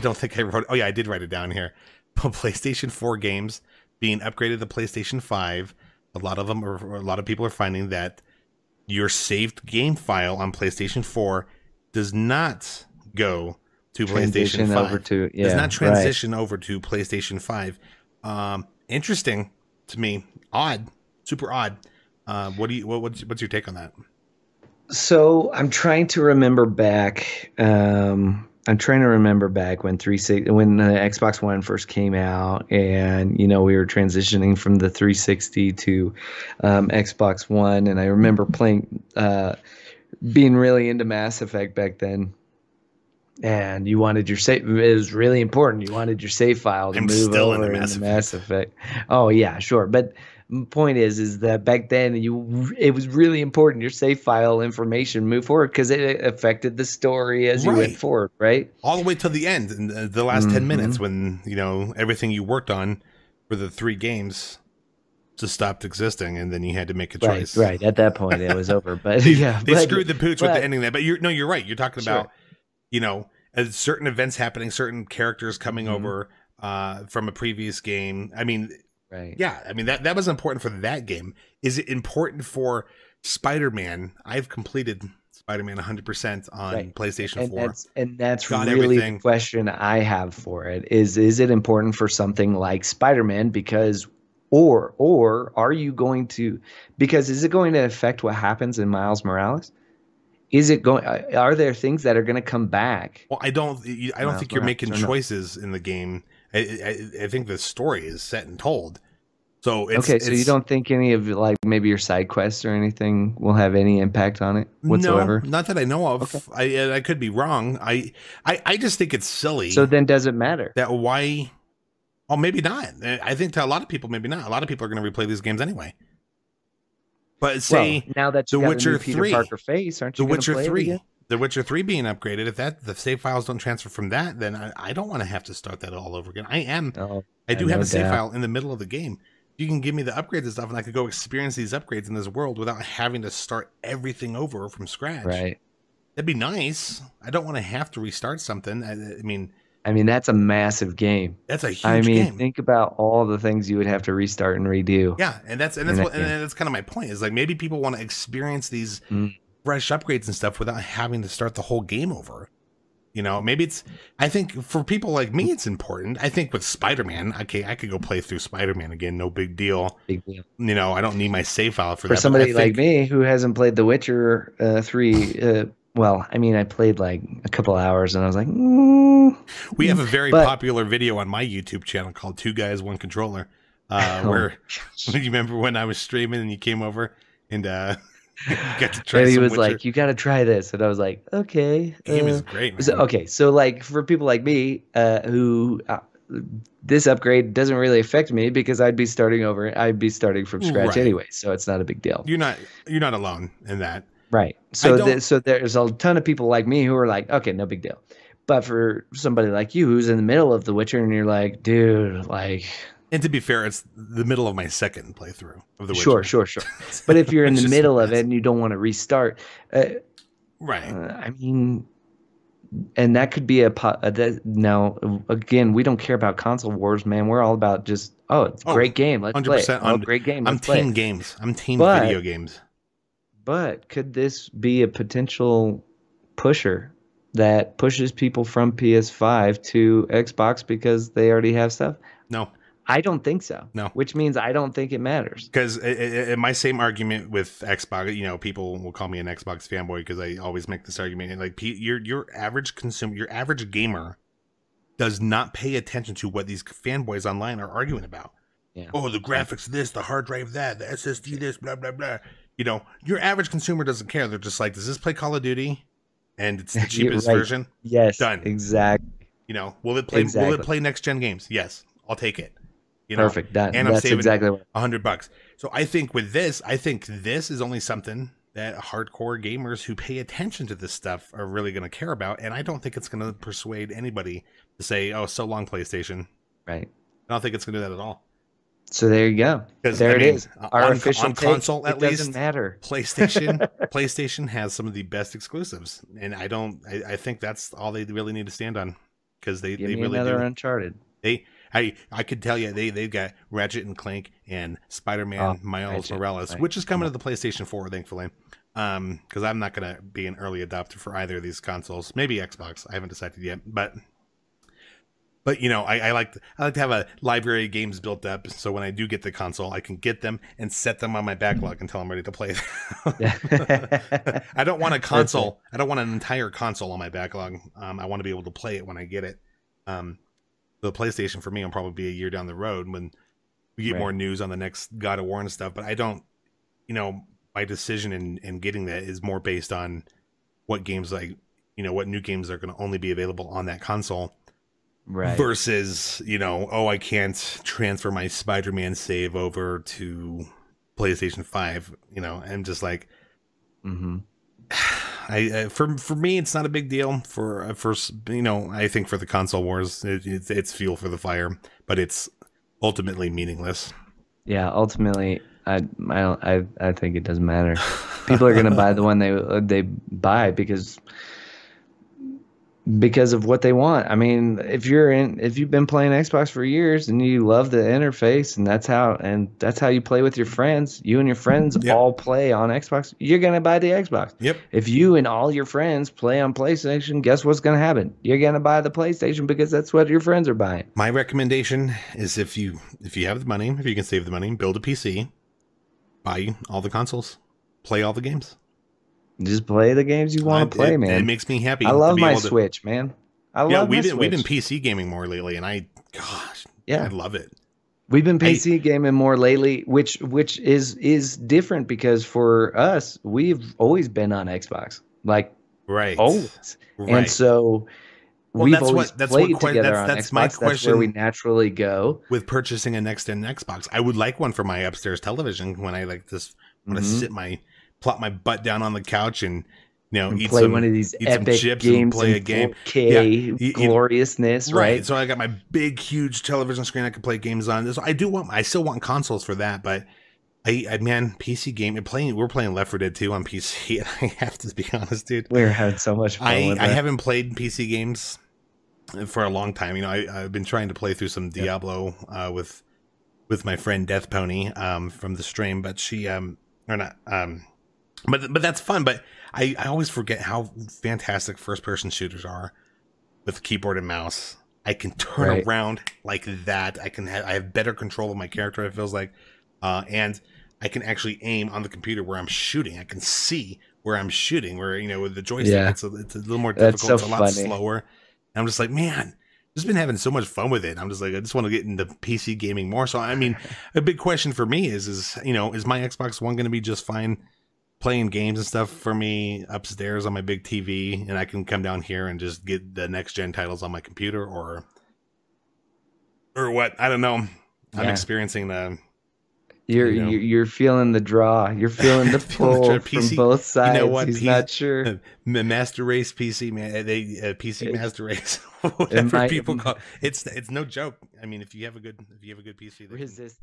don't think I wrote. Oh yeah, I did write it down here. PlayStation 4 games being upgraded to PlayStation 5. A lot of people are finding that your saved game file on PlayStation 4 does not go to PlayStation 5. Over to, does not transition over to PlayStation 5. Interesting to me. Odd. Super odd. What's your take on that? So I'm trying to remember back. I'm trying to remember back when when the Xbox One first came out, and we were transitioning from the 360 to Xbox One, and I remember playing, being really into Mass Effect back then. And you wanted your save. It was really important. You wanted your save file to move over into Mass Effect. Oh yeah, sure. But point is that back then it was really important your save file information move forward because it affected the story as you went forward, right? All the way to the end, in the last 10 minutes, when everything you worked on for the 3 games just stopped existing, and then you had to make a choice. Right. At that point, it was over. But they screwed the pooch with the ending there. But you're right. You're talking about as certain events happening, certain characters coming over from a previous game. I mean. Right. Yeah, I mean that was important for that game. Is it important for Spider-Man? I've completed Spider-Man 100% on PlayStation 4. And that's really the question I have for it. Is it important for something like Spider-Man because or are you going to, because is it going to affect what happens in Miles Morales? Are there things that are going to come back? Well, I don't think you're making choices in the game. I think the story is set and told. So so you don't think any of maybe your side quests or anything will have any impact on it whatsoever? No, not that I know of. Okay. I could be wrong. I just think it's silly. So then does it matter? That why? Oh, maybe not. I think to a lot of people, maybe not. A lot of people are going to replay these games anyway. But say now that you The got Witcher Peter 3, Parker face, aren't you? The Witcher 3. The Witcher 3 being upgraded, if the save files don't transfer from that, then I don't want to have to start that all over again. I do have a save file in the middle of the game. You can give me the upgrades and stuff, and I could go experience these upgrades in this world without having to start everything over from scratch. Right. That'd be nice. I don't want to have to restart something. I mean, that's a massive game. That's a huge game. Think about all the things you would have to restart and redo. Yeah, and that's kind of my point. Is maybe people want to experience these fresh upgrades and stuff without having to start the whole game over. Maybe I think for people like me, it's important. I think with Spider-Man, okay, I could go play through Spider-Man again. No big deal. Big deal. I don't need my save file for that. For somebody like me who hasn't played The Witcher 3, well, I played a couple hours and I was like, We have a very popular video on my YouTube channel called 2 Guys, 1 Controller, where you remember when I was streaming and you came over and you got to try and he some was Witcher. Like, you got to try this. And I was like, okay. The game is great, man. So for people like me who this upgrade doesn't really affect me because I'd be starting over. I'd be starting from scratch anyway. So it's not a big deal. You're not alone in that. Right. So there's a ton of people like me who are like, okay, no big deal. But for somebody like you who's in the middle of The Witcher and you're like, dude, And to be fair, it's the middle of my second playthrough of The Witcher. Sure. But if you're in the middle of it and you don't want to restart, right. And that could be now, again, we don't care about console wars, man. We're all about just, it's a great game. Let's 100% play it. Great game. I'm team games. I'm team video games. But could this be a potential pusher that pushes people from PS5 to Xbox because they already have stuff? No. I don't think so. No. Which means I don't think it matters. Because in my same argument with Xbox, people will call me an Xbox fanboy because I always make this argument. And your average consumer, your average gamer does not pay attention to what these fanboys online are arguing about. Yeah. Oh, the graphics this, the hard drive that, the SSD this, blah, blah, blah. Your average consumer doesn't care. They're just like, does this play Call of Duty? And it's the cheapest version? Yes. Done. Exactly. Will it play next gen games? Yes. I'll take it. Perfect. Done. And I'm saving $100. So I think this is only something that hardcore gamers who pay attention to this stuff are really going to care about. And I don't think it's going to persuade anybody to say, oh, so long, PlayStation. Right. I don't think it's going to do that at all. So there you go. There it is. Our official on console, at least, doesn't matter. PlayStation has some of the best exclusives, and I think that's all they really need to stand on. because they Give me really another do. Uncharted. I could tell you they've got Ratchet and Clank and Spider-Man Miles Morales, which is coming to the PlayStation 4, thankfully. Because I'm not gonna be an early adopter for either of these consoles. Maybe Xbox. I haven't decided yet, but you know, I like to have a library of games built up, so when I do get the console, I can get them and set them on my backlog until I'm ready to play them. I don't want a console. I don't want an entire console on my backlog. I want to be able to play it when I get it. The PlayStation for me will probably be a year down the road when we get more news on the next God of War and stuff. But I don't, you know, my decision in getting that is more based on what games, like, you know, what new games are going to only be available on that console. Right. Versus, you know, oh, I can't transfer my Spider-Man save over to PlayStation 5. You know, I'm just like, for me, it's not a big deal. For you know, I think for the console wars, it's fuel for the fire, but it's ultimately meaningless. Yeah, ultimately, I think it doesn't matter. People are gonna buy the one they buy because of what they want. I mean, if you've been playing Xbox for years and you love the interface and that's how you play with your friends, you and your friends all play on Xbox, you're going to buy the Xbox. Yep. If you and all your friends play on PlayStation, guess what's going to happen? You're going to buy the PlayStation because that's what your friends are buying. My recommendation is if you have the money, if you can save the money, build a PC, buy all the consoles, play all the games. Just play the games you want to play, man. It makes me happy. I love my Switch, man. We've been PC gaming more lately, and I love it. We've been PC gaming more lately, which is different because for us, we've always been on Xbox, like always, and so we've always played together on Xbox. My question. That's where we naturally go with purchasing a next-gen Xbox. I would like one for my upstairs television when I want to plop my butt down on the couch and, you know, play one of these epic games and play a game. 4K gloriousness, right? So I got my big, huge television screen I can play games on. So I still want consoles for that, but man, PC game. We're playing Left 4 Dead 2 on PC, and I have to be honest, dude. We're having so much fun with that. I haven't played PC games for a long time. You know, I've been trying to play through some Diablo with my friend Death Pony from the stream, but she But that's fun. But I always forget how fantastic first-person shooters are with keyboard and mouse. I can turn around like that. I have better control of my character, it feels like, and I can actually aim on the computer where I'm shooting. I can see where I'm shooting. Where, you know, with the joystick, it's a little more difficult. It's a lot slower. And I'm just like, man, just been having so much fun with it. I'm just like, I just want to get into PC gaming more. So I mean, a big question for me is you know, is my Xbox One going to be just fine playing games and stuff for me upstairs on my big TV, and I can come down here and just get the next gen titles on my computer, or what? I don't know. I'm experiencing the. You're feeling the draw. You're feeling the pull from both sides. You know what? He's not sure. Master Race PC, man. PC Master Race. Whatever people call it. It's no joke. I mean, if you have a good PC, resistance.